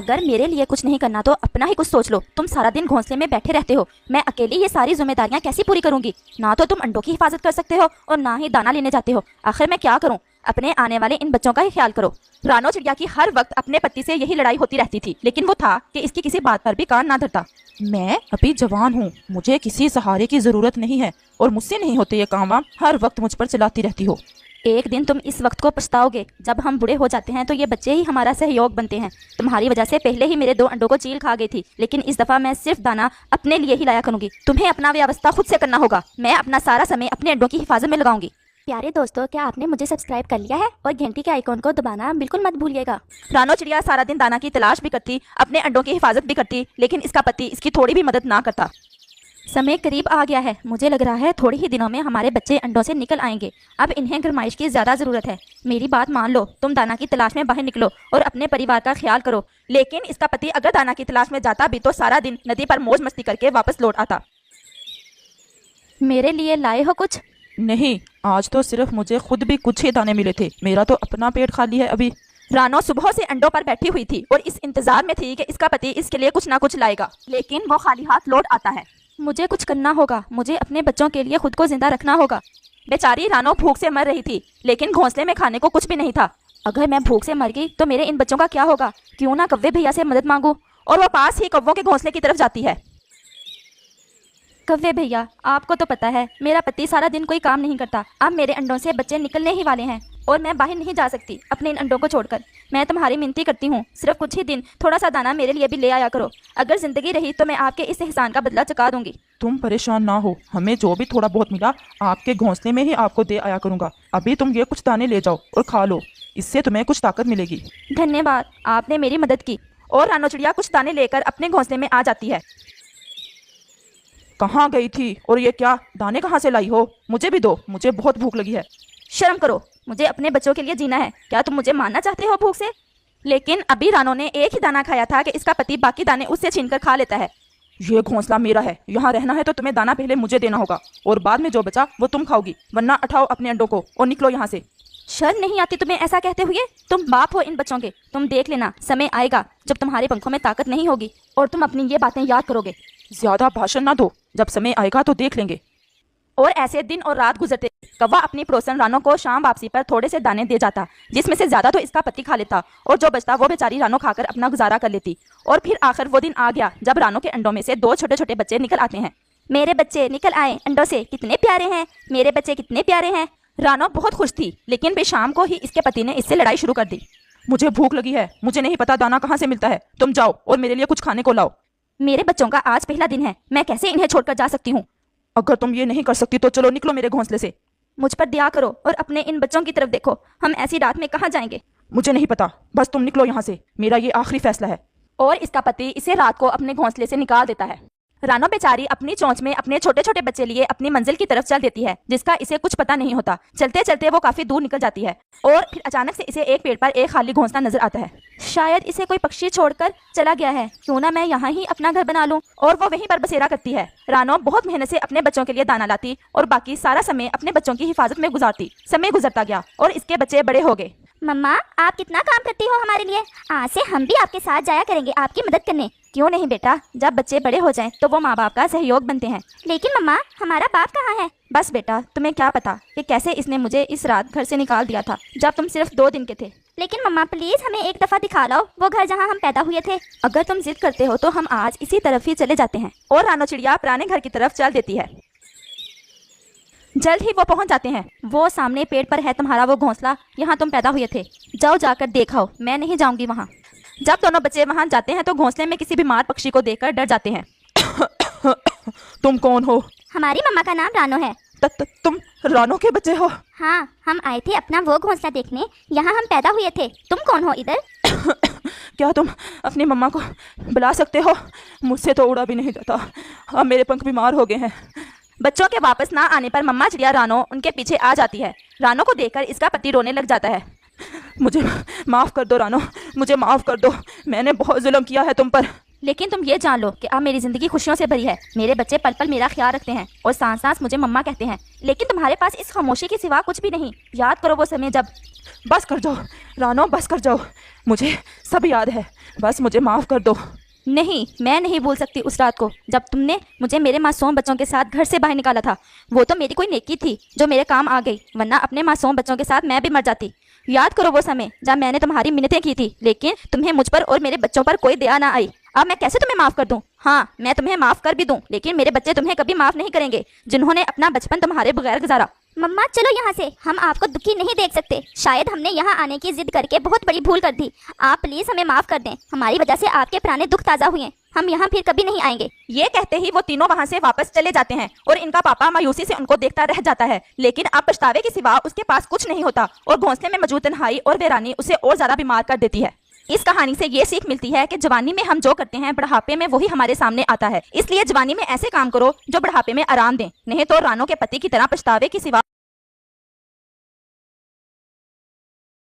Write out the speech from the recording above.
अगर मेरे लिए कुछ नहीं करना तो अपना ही कुछ सोच लो। तुम सारा दिन घोंसले में बैठे रहते हो, मैं अकेली ये सारी जिम्मेदारियां कैसे पूरी करूंगी? ना तो तुम अंडों की हिफाजत कर सकते हो और ना ही दाना लेने जाते हो। आखिर मैं क्या करूं? अपने आने वाले इन बच्चों का ही ख्याल करो। रानो चिड़िया की हर वक्त अपने पति से यही लड़ाई होती रहती थी, लेकिन वो था कि इसकी किसी बात पर भी कान ना धरता। मैं अभी जवान हूँ, मुझे किसी सहारे की जरूरत नहीं है और मुझसे नहीं होते ये काम वाम, हर वक्त मुझ पर चलाती रहती हो। एक दिन तुम इस वक्त को पछताओगे। जब हम बूढ़े हो जाते हैं तो ये बच्चे ही हमारा सहयोग बनते हैं। तुम्हारी वजह से पहले ही मेरे 2 अंडों को चील खा गई थी, लेकिन इस दफा मैं सिर्फ दाना अपने लिए ही लाया करूंगी। तुम्हें अपना व्यवस्था खुद से करना होगा। मैं अपना सारा समय अपने अंडों की हिफाजत में लगाऊंगी। प्यारे दोस्तों, क्या आपने मुझे सब्सक्राइब कर लिया है? और घंटी के आइकॉन को दबाना बिल्कुल मत भूलिएगा। रानो चिड़िया सारा दिन दाना की तलाश भी करती, अपने अंडों की हिफाजत भी करती, लेकिन इसका पति इसकी थोड़ी भी मदद ना करता। समय करीब आ गया है। मुझे लग रहा है थोड़ी ही दिनों में हमारे बच्चे अंडों से निकल आएंगे। अब इन्हें गरमाइश की ज्यादा जरूरत है। मेरी बात मान लो, तुम दाना की तलाश में बाहर निकलो और अपने परिवार का ख्याल करो। लेकिन इसका पति अगर दाना की तलाश में जाता भी तो सारा दिन नदी पर मौज मस्ती करके वापस लौट आता। मेरे लिए लाए हो कुछ? नहीं, आज तो सिर्फ मुझे खुद भी कुछ ही दाने मिले थे, मेरा तो अपना पेट खाली है अभी। रानो सुबह से अंडों पर बैठी हुई थी और इस इंतजार में थी कि इसका पति इसके लिए कुछ ना कुछ लाएगा, लेकिन वो खाली हाथ लौट आता है। मुझे कुछ करना होगा, मुझे अपने बच्चों के लिए खुद को जिंदा रखना होगा। बेचारी रानो भूख से मर रही थी, लेकिन घोंसले में खाने को कुछ भी नहीं था। अगर मैं भूख से मर गई तो मेरे इन बच्चों का क्या होगा? क्यों ना कव्वे भैया से मदद मांगू। और वो पास ही कव्वों के घोंसले की तरफ जाती है। कव्वे भैया, आपको तो पता है मेरा पति सारा दिन कोई काम नहीं करता। अब मेरे अंडों से बच्चे निकलने ही वाले हैं और मैं बाहर नहीं जा सकती अपने इन अंडों को छोड़कर। मैं तुम्हारी मिनती करती हूँ, सिर्फ कुछ ही दिन थोड़ा सा दाना मेरे लिए भी ले आया करो। अगर जिंदगी रही तो मैं आपके इस एहसान का बदला चुका दूंगी। तुम परेशान ना हो, हमें जो भी थोड़ा बहुत मिला आपके घोंसले में ही आपको दे आया करूंगा। अभी तुम ये कुछ दाने ले जाओ और खा लो, इससे तुम्हें कुछ ताकत मिलेगी। धन्यवाद, आपने मेरी मदद की। और रानो चिड़िया कुछ दाने लेकर अपने घोंसले में आ जाती है। कहाँ गई थी और ये क्या दाने कहाँ से लाई हो? मुझे भी दो, मुझे बहुत भूख लगी है। शर्म करो, मुझे अपने बच्चों के लिए जीना है। क्या तुम मुझे मारना चाहते हो भूख से? लेकिन अभी रानो ने एक ही दाना खाया था कि इसका पति बाकी दाने उससे छीनकर खा लेता है। ये घोंसला मेरा है, यहाँ रहना है तो तुम्हें दाना पहले मुझे देना होगा और बाद में जो बचा वो तुम खाओगी, वरना उठाओ अपने अंडों को और निकलो यहाँ से। शर्म नहीं आती तुम्हें ऐसा कहते हुए? तुम बाप हो इन बच्चों के। तुम देख लेना, समय आएगा जब तुम्हारे पंखों में ताकत नहीं होगी और तुम अपनी ये बातें याद करोगे। ज्यादा भाषण ना दो, जब समय आएगा तो देख लेंगे। और ऐसे दिन और रात गुजरते। कौवा अपनी पड़ोसन रानो को शाम वापसी पर थोड़े से दाने दे जाता, जिसमें से ज्यादा तो इसका पति खा लेता और जो बचता वो बेचारी रानो खाकर अपना गुजारा कर लेती। और फिर आखिर वो दिन आ गया जब रानो के अंडों में से 2 छोटे छोटे बच्चे निकल आते हैं। मेरे बच्चे निकल आए अंडों से, कितने प्यारे हैं मेरे बच्चे, कितने प्यारे हैं। रानो बहुत खुश थी, लेकिन फिर शाम को ही इसके पति ने इससे लड़ाई शुरू कर दी। मुझे भूख लगी है, मुझे नहीं पता दाना कहाँ से मिलता है, तुम जाओ और मेरे लिए कुछ खाने को लाओ। मेरे बच्चों का आज पहला दिन है, मैं कैसे इन्हें छोड़कर जा सकती हूँ? अगर तुम ये नहीं कर सकती तो चलो निकलो मेरे घोंसले से। मुझ पर दया करो और अपने इन बच्चों की तरफ देखो। हम ऐसी रात में कहाँ जाएंगे? मुझे नहीं पता, बस तुम निकलो यहाँ से, मेरा ये आखिरी फैसला है। और इसका पति इसे रात को अपने घोंसले से निकाल देता है। रानो बेचारी अपनी चोंच में अपने छोटे छोटे बच्चे लिए अपनी मंजिल की तरफ चल देती है, जिसका इसे कुछ पता नहीं होता। चलते चलते वो काफी दूर निकल जाती है और फिर अचानक से इसे एक पेड़ पर एक खाली घोंसला नजर आता है। शायद इसे कोई पक्षी छोड़कर चला गया है, क्यों ना मैं यहाँ ही अपना घर बना लूं। और वो वहीं पर बसेरा करती है। रानो बहुत मेहनत से अपने बच्चों के लिए दाना लाती और बाकी सारा समय अपने बच्चों की हिफाजत में गुजारती। समय गुजरता गया और इसके बच्चे बड़े हो गए। मम्मा, आप कितना काम करती हो हमारे लिए। आज से हम भी आपके साथ जाया करेंगे आपकी मदद करने। क्यों नहीं बेटा, जब बच्चे बड़े हो जाएं तो वो माँ बाप का सहयोग बनते हैं। लेकिन मम्मा, हमारा बाप कहाँ है? बस बेटा, तुम्हें क्या पता कि कैसे इसने मुझे इस रात घर से निकाल दिया था जब तुम सिर्फ 2 दिन के थे। लेकिन मम्मा प्लीज हमें एक दफा दिखा लो वो घर जहाँ हम पैदा हुए थे। अगर तुम जिद करते हो तो हम आज इसी तरफ ही चले जाते हैं। और रानो चिड़िया पुराने घर की तरफ चल देती है। जल्द ही वो पहुंच जाते हैं। वो सामने पेड़ पर है तुम्हारा वो घोंसला, यहाँ तुम पैदा हुए थे। जाओ जाकर देखाओ, मैं नहीं जाऊंगी वहाँ। जब दोनों बच्चे वहाँ जाते हैं तो घोंसले में किसी बीमार पक्षी को देखकर डर जाते हैं। तुम कौन हो? हमारी मम्मा का नाम रानो है। तुम रानो के बच्चे हो? हाँ, हम आए थे अपना वो घोंसला देखने, यहाँ हम पैदा हुए थे। तुम कौन हो इधर? क्या तुम अपनी मम्मा को बुला सकते हो? मुझसे तो उड़ा भी नहीं जाता, अब मेरे पंख बीमार हो गए हैं। बच्चों के वापस ना आने पर मम्मा चिड़िया रानो उनके पीछे आ जाती है। रानो को देखकर इसका पति रोने लग जाता है। मुझे माफ़ कर दो रानो, मुझे माफ़ कर दो, मैंने बहुत जुल्म किया है तुम पर। लेकिन तुम ये जान लो कि अब मेरी जिंदगी खुशियों से भरी है। मेरे बच्चे पल पल मेरा ख्याल रखते हैं और सांस सांस मुझे मम्मा कहते हैं। लेकिन तुम्हारे पास इस खामोशी के सिवा कुछ भी नहीं। याद करो वो समय जब बस कर जाओ रानो, बस कर जाओ। मुझे सब याद है, बस मुझे माफ़ कर दो। नहीं, मैं नहीं भूल सकती उस रात को जब तुमने मुझे मेरे मासूम बच्चों के साथ घर से बाहर निकाला था। वो तो मेरी कोई नेकी थी जो मेरे काम आ गई, वरना अपने मासूम बच्चों के साथ मैं भी मर जाती। याद करो वो समय जब मैंने तुम्हारी मिन्नतें की थी, लेकिन तुम्हें मुझ पर और मेरे बच्चों पर कोई दया ना आई। अब मैं कैसे तुम्हें माफ़ कर दूं? हाँ, मैं तुम्हें माफ़ कर भी दूं, लेकिन मेरे बच्चे तुम्हें कभी माफ़ नहीं करेंगे, जिन्होंने अपना बचपन तुम्हारे बगैर गुजारा। मम्मा चलो यहाँ से, हम आपको दुखी नहीं देख सकते। शायद हमने यहाँ आने की जिद करके बहुत बड़ी भूल कर दी। आप प्लीज हमें माफ कर दें, हमारी वजह से आपके पुराने दुख ताज़ा हुए। हम यहाँ फिर कभी नहीं आएंगे। ये कहते ही वो तीनों वहाँ से वापस चले जाते हैं और इनका पापा मायूसी से उनको देखता रह जाता है। लेकिन अब पछतावे के सिवा उसके पास कुछ नहीं होता और घोंसले में मौजूद तन्हाई और वीरानी उसे और ज्यादा बीमार कर देती है। इस कहानी से ये सीख मिलती है कि जवानी में हम जो करते हैं बुढ़ापे में वही हमारे सामने आता है। इसलिए जवानी में ऐसे काम करो जो बुढ़ापे में आराम दें, नहीं तो रानो के पति की तरह पछतावे के सिवा